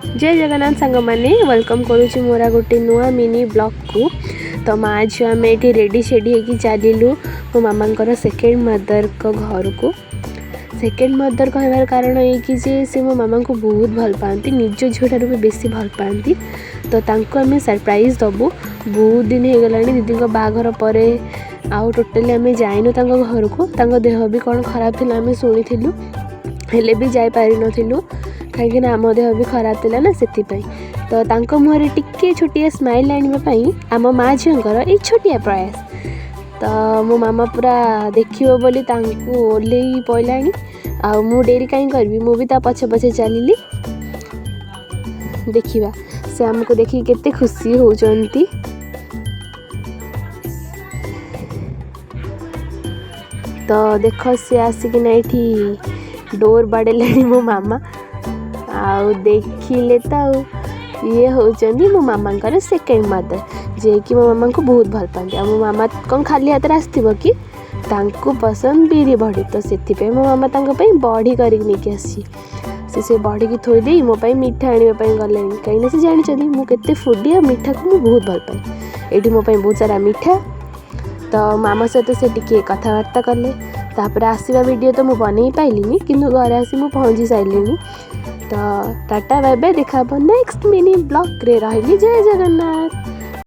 जय जगन्नाथ सांग मैंने वेलकम करुच्ची मोरा गोटे नुआ मिनी ब्लॉग को। तो माँ झी आम ये रेडी शेडी होगी चलू मो मामा सेकेंड मदर को घर को। सेकेंड मदर कहबार कारण ये कि से मो मामा को बहुत भल पाती, निज झीठार भी बेसी भल पाती। तो तांको आम सरप्राइज दबू। बहुत दिन हो गला दीदी बाघर पर आउ टोटाली आम जाइनु घर को। देह भी कौन खराब थी आम शुणीलु हेले भी जाई पारि नथिलु कहीं आम देह भी खराब थिला ना से। तो तांको मुहरे टिके छोटिया स्माइल आने आम माँ झीर ये छोटिया प्रयास। तो मो मामा पूरा देखियो बोली तांको ओल्ले पड़ाणी आ मु डेरी कहीं करी मु भी ता पछे पछे चलिली। देखिबा से हमको देखी केते खुशी होचंती। तो देख सी आसिकिना ये डोर बाड़े मो मामा आउ देखिले तो ये होचंदी मो मामा सेकेंड मदर जे कि मो मामा को बहुत भल पाती। आ मो मामा कौन खाली हाथ आसो कि तांको पसंद बिरी बड़ी। तो से मो मामा बड़ी करके आसी से बड़ी की थोदे मो मिठा आने गले कहीं से जानी मुझे फूडी आ मिठा को मुझे बहुत भल पाए। ये मो बहुत सारा मिठा। तो मामा सहित से टिके कथबार्ता कले। तापर आसवा वीडियो तो मुझे बन पाइलिनी किंतु घर आसी मुझे पहुँची सारे। तो टाटा बाय बाय, देखा नेक्स्ट मिनी ब्लॉग रे। रही जय जगन्नाथ।